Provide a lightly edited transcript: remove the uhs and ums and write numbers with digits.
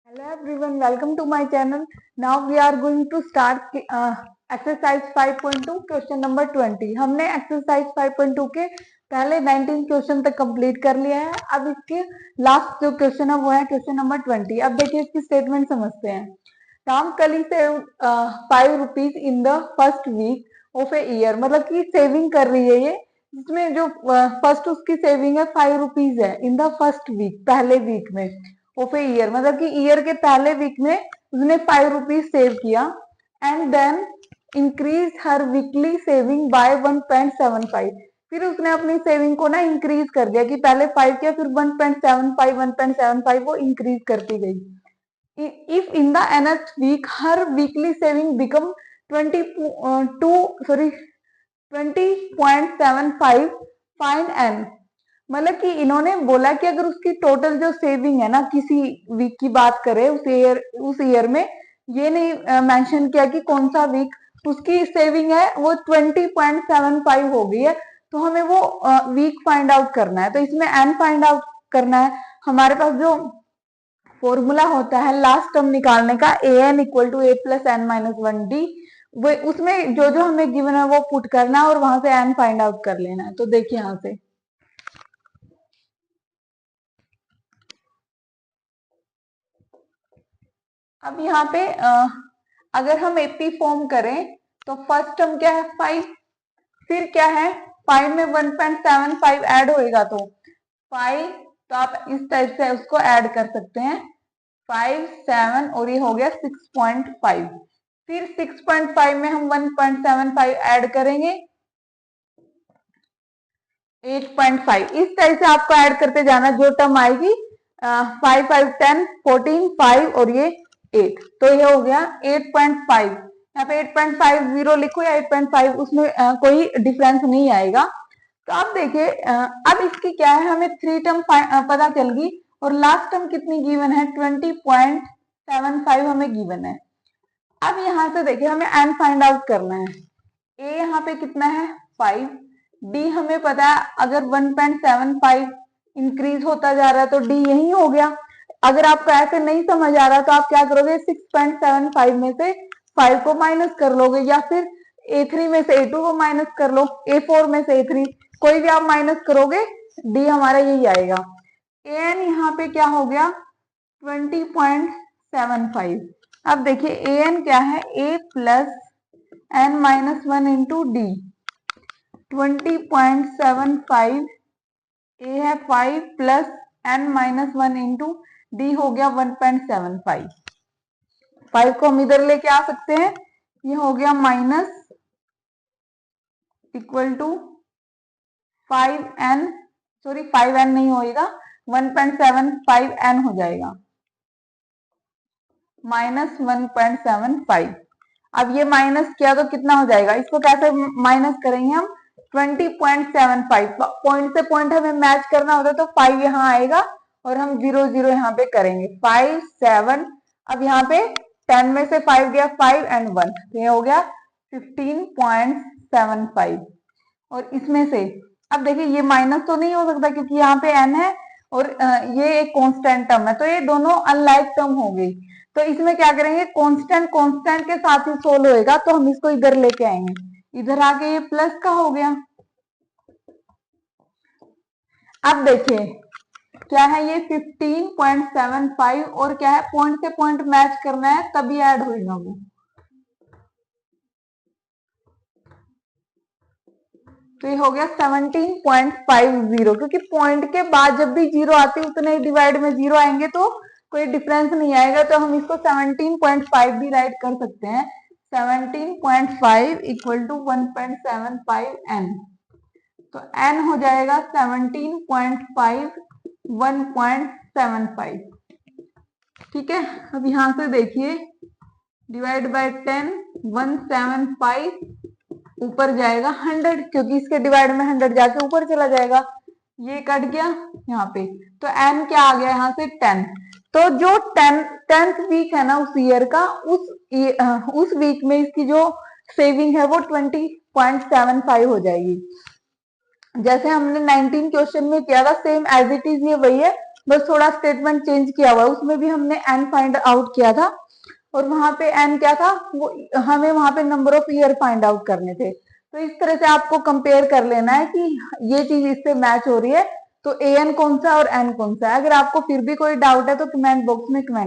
Hello everyone, welcome to my channel. Now we are going to start exercise 5.2 question number 20। हमने exercise 5.2 के पहले 19 question तक complete कर लिया है। अब इसके लास्ट जो क्वेश्चन है वो है क्वेश्चन नंबर 20। अब देखिए इसकी स्टेटमेंट समझते हैं। राम कली से 5 rupees in the first week of a year, मतलब कि सेविंग कर रही है ये, जिसमें जो फर्स्ट उसकी सेविंग है 5 रुपीज है इन द फर्स्ट वीक, पहले वीक में ऑफ ए ईयर, मतलब कि ईयर के पहले वीक में उसने 5 रुपीज सेव किया। एंड देन इंक्रीज हर वीकली सेविंग बाय 1.75। फिर उसने अपनी सेविंग को ना इंक्रीज कर दिया कि पहले 5 किया, फिर 1.75 वो इंक्रीज करती गई। If in the nth week हर weekly saving become 20.75, find n. मतलब कि इन्होंने बोला कि अगर उसकी टोटल जो सेविंग है ना, किसी वीक की बात करें उस ईयर में, ये नहीं मेंशन किया कि कौन सा वीक, उसकी सेविंग है वो 20.75 हो गई है, तो हमें वो वीक फाइंड आउट करना है। तो इसमें एन फाइंड आउट करना है। हमारे पास जो फॉर्मूला होता है लास्ट टर्म निकालने का, A N equal to A plus N minus 1 D, वो उसमें जो जो हमें गिवन है वो पुट करना है और वहां से एन फाइंड आउट कर लेना है। तो देखिए यहां से अब यहाँ पे अगर हम एपी फॉर्म करें तो फर्स्ट टर्म क्या है 5, फिर क्या है 5 में 1.75 ऐड होएगा तो 5, तो आप इस टाइप से उसको ऐड कर सकते हैं 5, 7 और ये हो गया 6.5। फिर 6.5 में हम 1.75 ऐड करेंगे 8.5। इस टाइप से आपको ऐड करते जाना, जो टर्म आएगी 5, 5, 10, 14, 5 और ये 8, तो ये हो गया 8.5। यहाँ पे 8.50 लिखो या 8.5, उसमें कोई डिफरेंस नहीं आएगा। तो अब देखिए अब इसकी क्या है, हमें 3 टर्म पता चल गई और लास्ट टर्म कितनी गिवन है 20.75 हमें गिवन है। अब यहाँ से देखिए हमें एन फाइंड आउट करना है। ए यहाँ पे कितना है 5, डी हमें पता है अगर 1.75 इंक्रीज होता जा रहा है तो डी यही हो गया। अगर आपको ऐसे नहीं समझ आ रहा तो आप क्या करोगे, 6.75 में से 5 को माइनस कर लोगे, या फिर A3 में से A2 को माइनस कर लो, A4 में से A3, कोई भी आप माइनस करोगे, डी हमारा यही आएगा। एन यहाँ पे क्या हो गया 20.75। अब देखिए ए एन क्या है, A plus N minus 1 into D. 20.75 A है 5 plus N minus 1 into D हो गया 1.75। 5 को हम इधर लेके आ सकते हैं, ये हो गया minus equal to 5n, sorry 5n नहीं होएगा, 1.75 n हो जाएगा, माइनस 1.75। अब ये माइनस किया तो कितना हो जाएगा, इसको कैसे माइनस करेंगे हम, 20.75, पॉइंट से पॉइंट हमें मैच करना होता है तो 5 यहाँ आएगा और हम 0 0 यहाँ पे करेंगे, 5 7। अब यहाँ पे 10 में से 5 गया, 5 एंड 1, तो ये हो गया 15.75। और इसमें से अब देखिए ये माइनस तो नहीं हो सकता क्योंकि यहाँ पे n है और ये एक कांस्टेंट टर्म है, तो ये दोनों अनलाइक टर्म हो गई। तो इसमें क्या करेंगे, कांस्टेंट कांस्टेंट के साथ ही सोल्व होएगा, तो हम इसको इधर लेके आएंगे, इधर आके ये प्लस का हो गया। अब देखिए क्या है ये 15.75 और क्या है, पॉइंट से पॉइंट मैच करना है तभी ऐड होगा वो, तो ये हो गया 17.50, क्योंकि पॉइंट के बाद जब भी जीरो आती है उतने डिवाइड में जीरो आएंगे तो कोई डिफरेंस नहीं आएगा, तो हम इसको 17.5 भी राइट कर सकते हैं। 17.5 इक्वल टू 1.75 n, तो n हो जाएगा 17.5 1.75। ठीक है, अब यहां से देखिए डिवाइड बाय 10, 175 ऊपर जाएगा 100, क्योंकि इसके डिवाइड में 100 जाके ऊपर चला जाएगा, ये कट गया यहाँ पे, तो n क्या आ गया यहाँ से 10। तो जो 10th वीक है ना उस ईयर का, उस वीक में इसकी जो सेविंग है वो 20.75 हो जाएगी। जैसे हमने 19 क्वेश्चन में किया था, सेम एज इट इज ये वही है, बस थोड़ा स्टेटमेंट चेंज किया हुआ है, उसमें भी हमने एन फाइंड आउट किया था और वहां पे एन क्या था, वो हमें वहां पे number of year find out करने थे। तो इस तरह से आपको कंपेयर कर लेना है कि ये चीज इससे मैच हो रही है, तो ए एन कौन सा और एन कौन सा है। अगर आपको फिर भी कोई डाउट है तो कमेंट बॉक्स में कमेंट